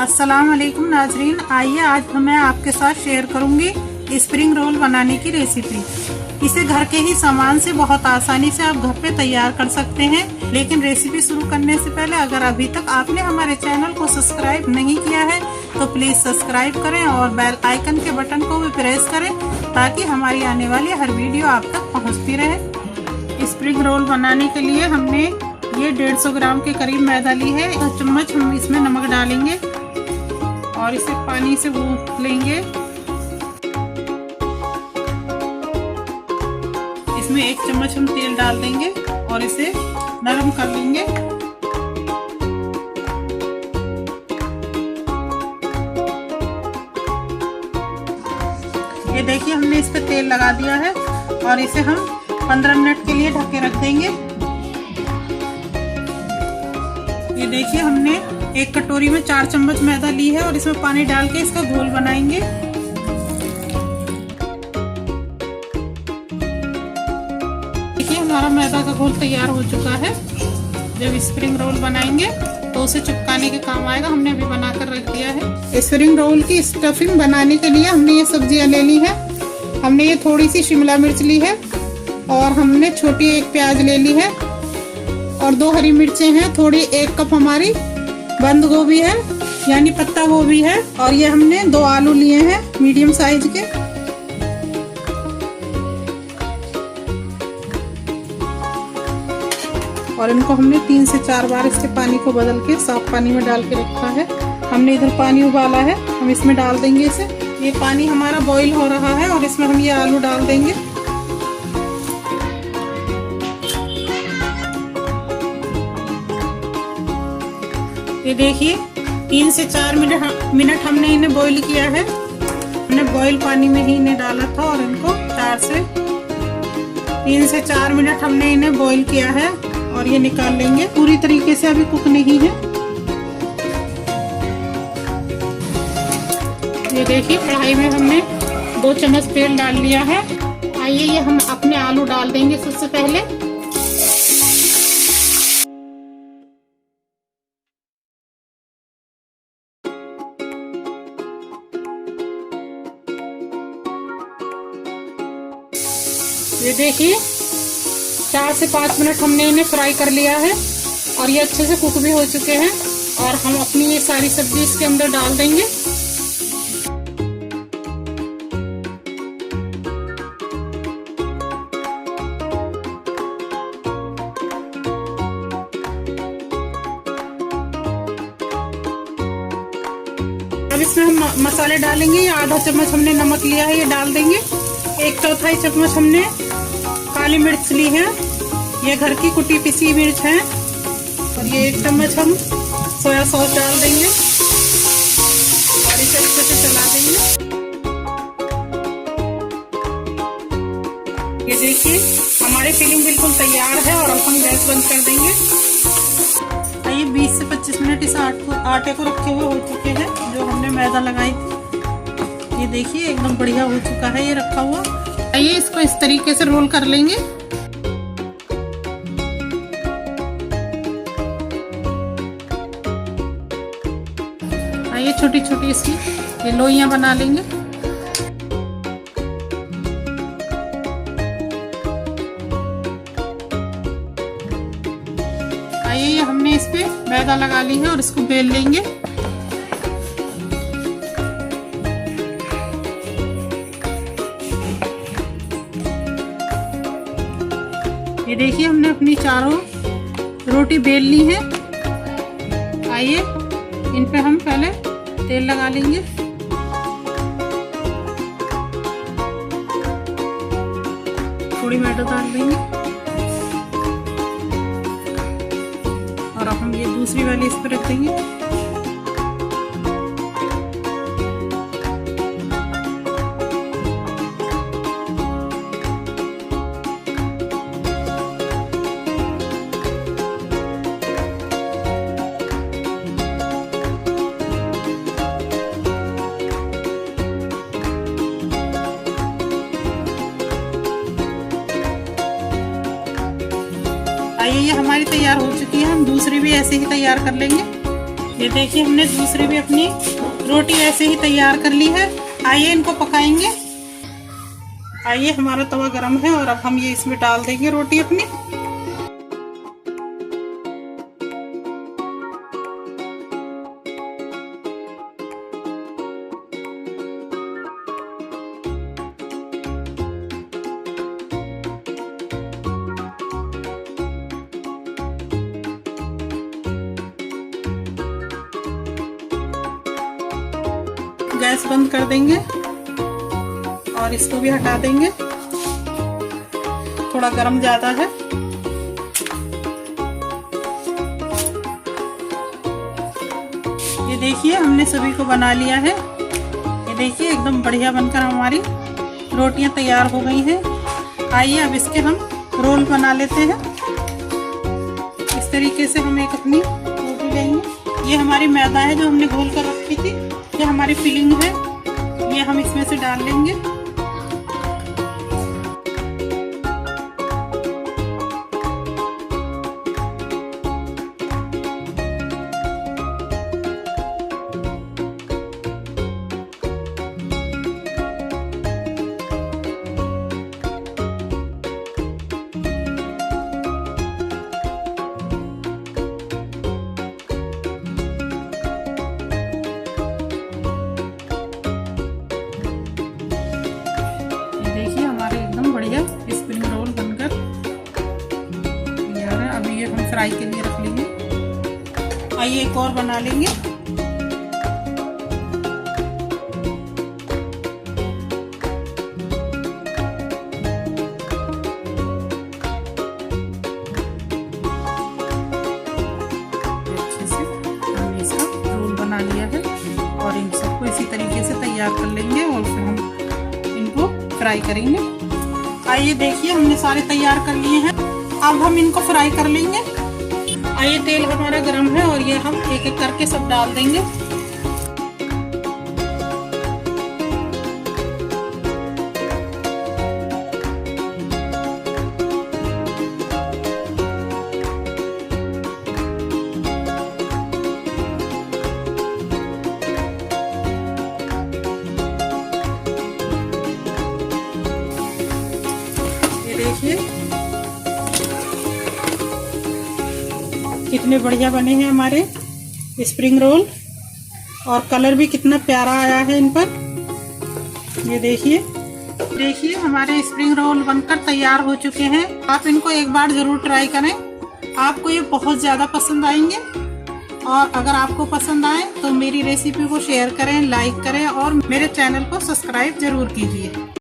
अस्सलाम वालेकुम नाजरीन, आइए आज मैं आपके साथ शेयर करूंगी स्प्रिंग रोल बनाने की रेसिपी। इसे घर के ही सामान से बहुत आसानी से आप घर पे तैयार कर सकते हैं। लेकिन रेसिपी शुरू करने से पहले अगर अभी तक आपने हमारे चैनल को सब्सक्राइब नहीं किया है तो प्लीज सब्सक्राइब करें और बेल आइकन के बटन को भी प्रेस करें ताकि हमारी आने वाली हर वीडियो आप तक पहुँचती रहे। स्प्रिंग रोल बनाने के लिए हमने ये 150 ग्राम के करीब मैदा ली है। 1 चम्मच हम इसमें नमक डालेंगे और इसे पानी से गूंथ लेंगे। इसमें 1 चम्मच हम तेल डाल देंगे और इसे नरम कर लेंगे। ये देखिए हमने इस पे तेल लगा दिया है और इसे हम 15 मिनट के लिए ढक के रख देंगे। ये देखिए हमने एक कटोरी में 4 चम्मच मैदा ली है और इसमें पानी डाल के इसका घोल बनाएंगे। देखिए हमारा मैदा का घोल तैयार हो चुका है। जब स्प्रिंग रोल बनाएंगे तो उसे चिपकाने के काम आएगा। हमने अभी बनाकर रख दिया है। स्प्रिंग रोल की स्टफिंग बनाने के लिए हमने ये सब्जियां ले ली है। हमने ये थोड़ी सी शिमला मिर्च ली है और हमने छोटी 1 प्याज ले ली है और 2 हरी मिर्चें हैं। थोड़ी 1 कप हमारी बंद गोभी है यानी पत्ता गोभी है और ये हमने 2 आलू लिए हैं मीडियम साइज के। और इनको हमने 3 से 4 बार इसके पानी को बदल के साफ पानी में डाल के रखा है। हमने इधर पानी उबाला है, हम इसमें डाल देंगे इसे। ये पानी हमारा बॉईल हो रहा है और इसमें हम ये आलू डाल देंगे। ये देखिए 3 से 4 मिनट हमने इन्हें बॉईल किया है। हमने बॉईल पानी में ही इन्हें डाला था और इनको 3 से 4 मिनट हमने इन्हें बॉईल किया है और ये निकाल लेंगे। पूरी तरीके से अभी कुक नहीं है। ये देखिए कढ़ाई में हमने 2 चम्मच तेल डाल लिया है। आइए ये हम अपने आलू डाल देंगे सबसे पहले। ये देखिए 4 से 5 मिनट हमने इन्हें फ्राई कर लिया है और ये अच्छे से कुक भी हो चुके हैं। और हम अपनी ये सारी सब्जी इसके अंदर डाल देंगे। अब इसमें हम मसाले डालेंगे। आधा चम्मच हमने नमक लिया है, ये डाल देंगे। 1/4 चम्मच हमने काली मिर्च ली है, ये घर की कुटी पिसी मिर्च है। और ये 1 चम्मच हम सोया सॉस डाल देंगे और इसे अच्छे से चला देंगे। ये देखिए हमारी फिलिंग बिल्कुल तैयार है और अब हम गैस बंद कर देंगे। ये 20 से 25 मिनट इस आटे को रखे हुए हो चुके हैं जो हमने मैदा लगाई थी। ये देखिए एकदम बढ़िया हो चुका है ये रखा हुआ। आइए इसको इस तरीके से रोल कर लेंगे। आइए छोटी छोटी इसकी ये लोइयां बना लेंगे। आइए ये हमने इस पे मैदा लगा ली है और इसको बेल लेंगे। ये देखिए हमने अपनी चारों रोटी बेल ली है। आइए इन पे हम पहले तेल लगा लेंगे। थोड़ी मैदा डाल देंगे और अब हम ये दूसरी वाली इस पर रख देंगे। आइए ये हमारी तैयार हो चुकी है। हम दूसरी भी ऐसे ही तैयार कर लेंगे। ये देखिए हमने दूसरी भी अपनी रोटी ऐसे ही तैयार कर ली है। आइए इनको पकाएंगे। आइए हमारा तवा गरम है और अब हम ये इसमें डाल देंगे रोटी अपनी। गैस बंद कर देंगे और इसको भी हटा देंगे, थोड़ा गरम ज्यादा है। ये देखिए हमने सभी को बना लिया है। ये देखिए एकदम बढ़िया बनकर हमारी रोटियां तैयार हो गई हैं। आइए अब इसके हम रोल बना लेते हैं। इस तरीके से हम एक अपनी रोटी लेंगे। ये हमारी मैदा है जो हमने घोल कर रखी थी। ये हमारी फिलिंग है, ये हम इसमें से डाल लेंगे। स्प्रिंग रोल बनकर तैयार है। अभी ये हम फ्राई के लिए रख लेंगे। आइए एक और बना लेंगे। अच्छे से हमने इसका रोल बना लिया है और इन सबको इसी तरीके से तैयार कर लेंगे और फिर हम इनको फ्राई करेंगे। आइए देखिए हमने सारे तैयार कर लिए हैं। अब हम इनको फ्राई कर लेंगे। आइए तेल हमारा गरम है और ये हम एक एक करके सब डाल देंगे। देखिए कितने बढ़िया बने हैं हमारे स्प्रिंग रोल और कलर भी कितना प्यारा आया है इन पर। ये देखिए हमारे स्प्रिंग रोल बनकर तैयार हो चुके हैं। आप इनको एक बार जरूर ट्राई करें, आपको ये बहुत ज़्यादा पसंद आएंगे। और अगर आपको पसंद आए तो मेरी रेसिपी को शेयर करें, लाइक करें और मेरे चैनल को सब्सक्राइब जरूर कीजिए।